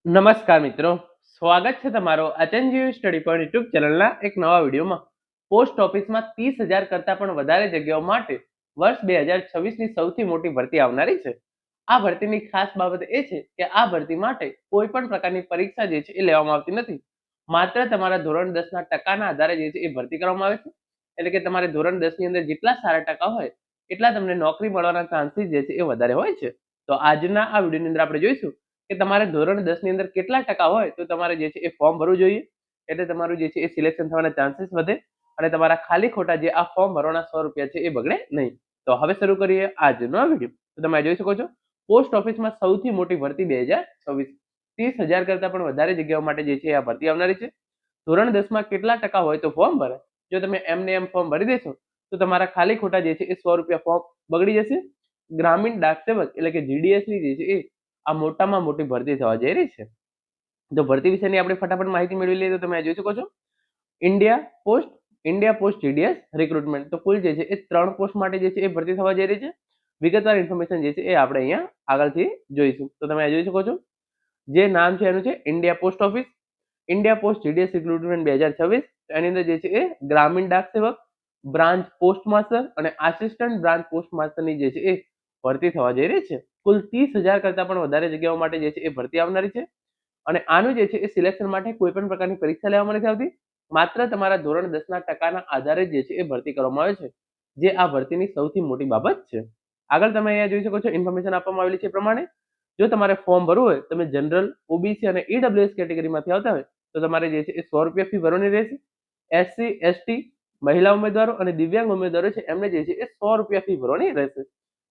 નમસ્કાર મિત્રો, સ્વાગત છે તમારો અચનજીવ સ્ટડી પોઈન્ટ યુટ્યુબ ચેનલના એક નવા વિડીયોમાં. પોસ્ટ ઓફિસમાં 30,000 કરતાં પણ વધારે જગ્યાઓ માટે વર્ષ 2026ની સૌથી મોટી ભરતી આવનારી છે. આ ભરતીની ખાસ બાબત એ છે કે આ ભરતી માટે કોઈ પણ પ્રકારની પરીક્ષા જે છે એ લેવામાં આવતી નથી. માત્ર તમારા ધોરણ 10ના ટકાના આધારે જે છે એ ભરતી કરવામાં આવે છે. એટલે કે તમારે ધોરણ 10ની અંદર જેટલા સારા ટકા હોય એટલા તમને નોકરી મળવાના ચાન્સીસ જે છે એ વધારે હોય છે. તો આજના આ વિડીયોની અંદર આપણે જોઈશું કે તમારે ધોરણ 10ની અંદર કેટલા ટકા હોય તો તમારે જે છે એ ફોર્મ ભરવું જોઈએ, એટલે તમારું જે છે એ સિલેક્શન થવાના ચાન્સીસ વધે અને તમારા ખાલી ખોટા જે આ ફોર્મ ભરવાના 100 રૂપિયા છે એ બગડે નહીં. તો હવે શરૂ કરીએ આજનો આ વિડીયો. તો તમે જોઈ શકો છો, પોસ્ટ ઓફિસમાં સૌથી મોટી ભરતી 2026, 30,000 કરતાં પણ વધારે જગ્યાઓ માટે જે છે આ ભરતી આવનારી છે. ધોરણ 10માં કેટલા ટકા હોય તો ફોર્મ ભરાય. જો તમે એમને એમ ફોર્મ ભરી દેશો તો તમારા ખાલી ખોટા જે છે એ 100 રૂપિયા ફોર્મ બગડી જશે. ગ્રામીણ ડાક સેવક એટલે કે જીડીએસની જે છે એ આ મોટામાં મોટી ભરતી થવા જઈ રહી છે. તો ભરતી વિશેની આપણે ફટાફટ માહિતી મેળવી લઈએ. તો તમે જોઈ શકો છો, ઇન્ડિયા પોસ્ટ જીડીએસ રિક્રુટમેન્ટ. તો કુલ જે છે એ 3 પોસ્ટ માટે જે છે એ ભરતી થવા જઈ રહી છે. વિગતવાર ઇન્ફોર્મેશન જે છે એ આપણે અહીંયા આગળથી જોઈશું. તો તમે જોઈ શકો છો, જે નામ છે એનું છે India post office, India post GDS recruitment 2026. એની અંદર જે છે એ ગ્રામીણ ડાક સેવક, બ્રાન્ચ પોસ્ટ માસ્ટર અને આસિસ્ટન્ટ બ્રાન્ચ પોસ્ટ માસ્ટરની જે છે એ ભરતી થવા જઈ રહી છે. કુલ 30,000 કરતાં પણ વધારે જગ્યાઓ માટે જે છે એ ભરતી આવનારી છે. અને આનું જે છે એ સિલેક્શન માટે કોઈ પણ પ્રકારની પરીક્ષા લેવામાં નથી આવતી. માત્ર તમારા ધોરણ 10ના ટકાના આધારે જે છે એ ભરતી કરવામાં આવે છે, જે આ ભરતીની સૌથી મોટી બાબત છે. આગળ તમે અહીંયા જોઈ શકો છો, ઇન્ફોર્મેશન આપવામાં આવેલી છે એ પ્રમાણે જો તમારે ફોર્મ ભરવું હોય, તમે જનરલ, ઓબીસી અને ઈડબ્લ્યુએસ કેટેગરીમાંથી આવતા હોય તો તમારે જે છે એ 100 રૂપિયા ફી ભરવાની રહેશે. એસસી, એસટી, મહિલા ઉમેદવારો અને દિવ્યાંગ ઉમેદવારો છે એમને જે છે એ 100 રૂપિયા ફી ભરવાની રહેશે.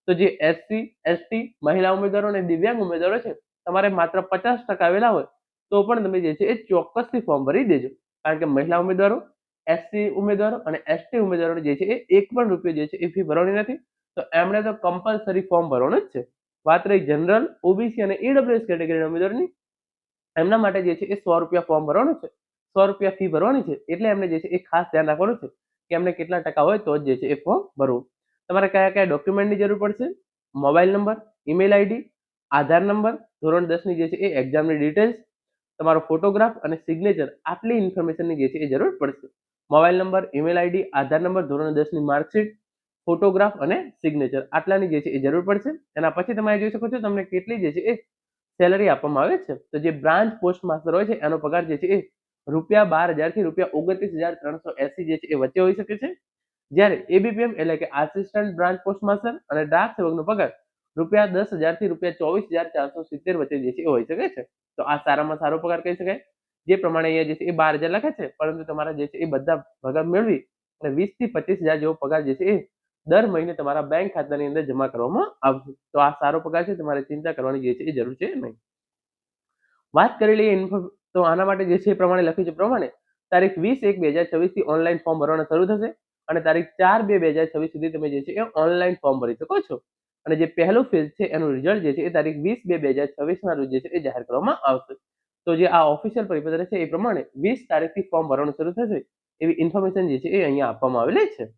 તો જે એસસી, એસટી, મહિલા ઉમેદવારો અને દિવ્યાંગ ઉમેદવારો છે, તમારે માત્ર 50% આવેલા હોય તો પણ તમે જે છે એ ચોક્કસથી ફોર્મ ભરી દેજો. કારણ કે મહિલા ઉમેદવારો, એસસી ઉમેદવારો અને એસટી ઉમેદવારોને જે છે એ 1 પણ રૂપિયો જે છે એ ફી ભરવાની નથી. તો એમણે તો કમ્પલસરી ફોર્મ ભરવાનું જ છે. વાત રહી જનરલ, ઓબીસી અને ઈડબ્લ્યુએસ કેટેગરીના ઉમેદવારની, એમના માટે જે છે એ 100 રૂપિયા ફોર્મ ભરવાનું છે, 100 રૂપિયા ફી ભરવાની છે. એટલે એમને જે છે એ ખાસ ધ્યાન રાખવાનું છે કે એમને કેટલા ટકા હોય તો જ જે છે એ ફોર્મ ભરવું. તમારે કયા કયા ડોક્યુમેન્ટની જરૂર પડશે? મોબાઈલ નંબર, ઈમેલ આઈડી, આધાર નંબર, ધોરણ 10ની જે છે એ એક્ઝામની ડિટેલ્સ, તમારો ફોટોગ્રાફ અને સિગ્નેચર, આટલી ઇન્ફોર્મેશનની જે છે એ જરૂર પડશે. મોબાઈલ નંબર, ઈમેલ આઈડી, આધાર નંબર, ધોરણ 10ની માર્કશીટ, ફોટોગ્રાફ અને સિગ્નેચર, આટલાની જે છે એ જરૂર પડશે. એના પછી તમે જોઈ શકો છો તમને કેટલી જે છે એ સેલરી આપવામાં આવે છે. તો જે બ્રાન્ચ પોસ્ટ માસ્ટર હોય છે એનો પગાર જે છે એ ₹12,000 થી ₹29,380 જે છે એ વચ્ચે હોઈ શકે છે. જ્યારે એબીપીએમ એટલે કે આસિસ્ટન્ટ બ્રાન્ચ પોસ્ટ માસ્ટર અને ડાક સેવકનો પગાર ₹10,000 થી ₹24,470 વચ્ચે જે છે એ હોઈ શકે છે. તો આ સારામાં સારો પગાર કહી શકાય. જે પ્રમાણે અહીંયા જે છે એ 12,000 લખે છે, પરંતુ તમારા જે છે એ બધા પગાર મેળવી અને 20,000 થી 25,000 જેવો પગાર જે છે એ દર મહિને તમારા બેંક ખાતાની અંદર જમા કરવામાં આવશે. તો આ સારો પગાર છે, તમારે ચિંતા કરવાની જે છે એ જરૂર છે નહીં. વાત કરી લઈએ તો આના માટે જે છે એ પ્રમાણે લખ્યું છે પ્રમાણે તારીખ 20/1/2026 થી ઓનલાઈન ફોર્મ ભરવાના શરૂ થશે અને તારીખ 4/2/2026 સુધી તમે જે છે એ ઓનલાઈન ફોર્મ ભરી શકો છો. અને જે પહેલું ફેઝ છે એનું રિઝલ્ટ જે છે એ તારીખ 20/2/2026 ના રોજ જે છે એ જાહેર કરવામાં આવશે. તો જે આ ઓફિશિયલ પરિપત્ર છે એ પ્રમાણે 20 તારીખથી ફોર્મ ભરવાનું શરૂ થશે એવી ઇન્ફોર્મેશન જે છે એ અહીંયા આપવામાં આવેલી છે.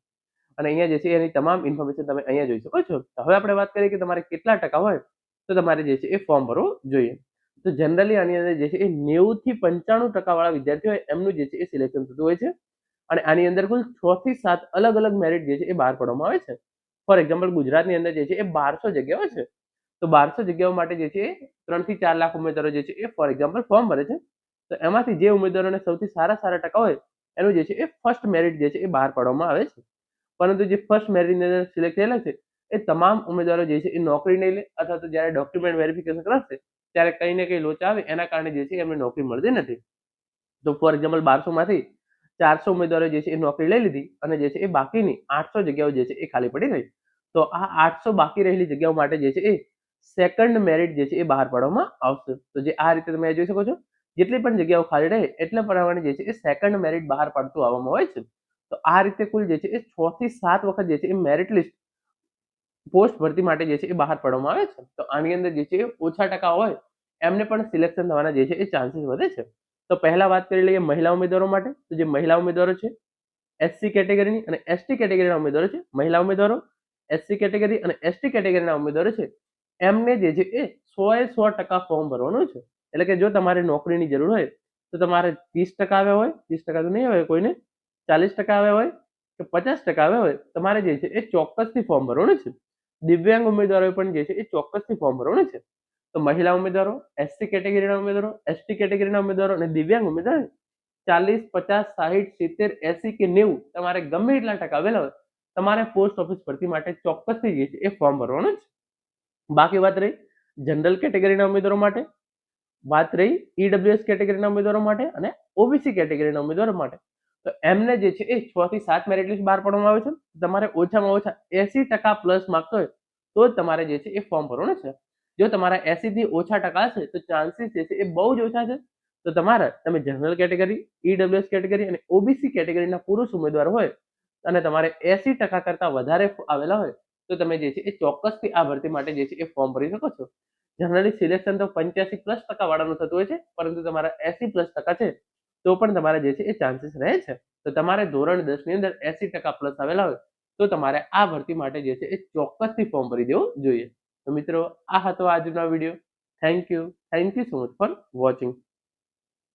અને અહીંયા જે છે એની તમામ ઇન્ફોર્મેશન તમે અહીંયા જોઈ શકો છો. હવે આપણે વાત કરીએ કે તમારે કેટલા ટકા હોય તો તમારે જે છે એ ફોર્મ ભરવું જોઈએ. તો જનરલી આની અંદર જે છે એ 90 થી 95% વાળા વિદ્યાર્થીઓ હોય એમનું જે છે એ સિલેક્શન થતું હોય છે. અને આની અંદર કુલ 6 થી 7 અલગ અલગ મેરિટ જે છે એ બહાર પાડવામાં આવે છે. ફોર એક્ઝામ્પલ, ગુજરાતની અંદર જે છે એ 1200 જગ્યાઓ છે. તો 1200 જગ્યાઓ માટે જે છે 3 થી 4 લાખ ઉમેદવારો જે છે એ ફોર એક્ઝામ્પલ ફોર્મ ભરે છે. તો એમાંથી જે ઉમેદવારોને સૌથી સારા ટકા હોય એનું જે છે એ ફર્સ્ટ મેરિટ જે છે એ બહાર પાડવામાં આવે છે. પરંતુ જે ફર્સ્ટ મેરિટની અંદર સિલેક્ટ થયેલા છે એ તમામ ઉમેદવારો જે છે એ નોકરી નહીં લે, અથવા તો જ્યારે ડોક્યુમેન્ટ વેરિફિકેશન કરશે ત્યારે કંઈ ને કંઈ લોચા આવે એના કારણે જે છે એમને નોકરી મળતી નથી. તો ફોર એક્ઝામ્પલ 1200 માંથી 400 ઉમેદવારો જે છે એ નોકરી લઈ લીધી અને જે છે એ બાકીની 800 જગ્યાઓ જે છે એ ખાલી પડી રહી. તો આ 800 બાકી રહેલી જગ્યાઓ માટે જે છે એ સેકન્ડ મેરિટ જે છે એ બહાર પાડવામાં આવશે. તો જે આ રીતે તમે જોઈ શકો છો, જેટલી પણ જગ્યાઓ ખાલી રહે એટલે પ્રમાણે જે છે એ સેકન્ડ મેરિટ બહાર પાડતું આવવામાં હોય છે. તો આ રીતે કુલ જે છે એ 6 થી 7 વખત જે છે એ મેરિટ લિસ્ટ પોસ્ટ ભરતી માટે જે છે એ બહાર પાડવામાં આવે છે. તો આની અંદર જે છે એ ઓછા ટકા હોય એમને પણ સિલેક્શન થવાના જે છે એ ચાન્સીસ વધે છે. તો પહેલા વાત કરી લઈએ મહિલા ઉમેદવારો માટે. તો જે મહિલા ઉમેદવારો છે, એસસી કેટેગરીની અને એસટી કેટેગરીના ઉમેદવારો છે, મહિલા ઉમેદવારો, એસસી કેટેગરી અને એસટી કેટેગરીના ઉમેદવારો છે, એમને જે છે એ 100% ફોર્મ ભરવાનું છે. એટલે કે જો તમારે નોકરીની જરૂર હોય તો તમારે 30% આવ્યા હોય, 30% તો નહીં આવે કોઈને, 40% આવ્યા હોય કે 50% આવ્યા હોય, તમારે જે છે એ ચોક્કસથી ફોર્મ ભરવાનું છે. દિવ્યાંગ ઉમેદવારોએ પણ જે છે એ ચોક્કસથી ફોર્મ ભરવાનું છે. તો મહિલા ઉમેદવારો, એસસી કેટેગરીના ઉમેદવારો, એસટી કેટેગરીના ઉમેદવારો અને દિવ્યાંગ ઉમેદવારો 40, 50, 60, 70, 80 કે 90 તમારે ગમે એટલા ટકા આવેલા હોય, તમારે પોસ્ટ ઓફિસ ભરતી માટે ચોક્કસથી જે છે એ ફોર્મ ભરવાનું છે. બાકી વાત રહી જનરલ કેટેગરીના ઉમેદવારો માટે, વાત રહી ઈડબ્લ્યુએસ કેટેગરીના ઉમેદવારો માટે અને ઓબીસી કેટેગરીના ઉમેદવારો માટે. તો એમને જે છે એ 6 થી 7 મેરિટ લિસ્ટ બહાર પાડવામાં આવે છે. તમારે ઓછામાં ઓછા 80% પ્લસ માર્ક્સ હોય તો જ તમારે જે છે એ ફોર્મ ભરવાનું છે. જો તમારા 80 થી ઓછા ટકા છે તો ચાન્સીસ જે છે એ બહુ જ ઓછા છે. તો તમે જનરલ કેટેગરી, ઈડબ્લ્યુએસ કેટેગરી અને ઓબીસી કેટેગરીના પુરુષ ઉમેદવાર હોય અને તમારે 80% કરતા વધારે આવેલા હોય તો તમે જે છે એ ચોક્કસથી આ ભરતી માટે જે છે એ ફોર્મ ભરી શકો છો. જનરલી સિલેક્શન તો 85+ વાળાનું થતું હોય છે, પરંતુ તમારા 80+ છે તો પણ તમારે જે છે એ ચાન્સીસ રહે છે. તો તમારે ધોરણ 10 ની અંદર 80% આવેલા હોય તો તમારે આ ભરતી માટે જે છે એ ચોક્કસથી ફોર્મ ભરી દેવું જોઈએ. તો મિત્રો આ હતો આજનો video. Thank you so much for watching.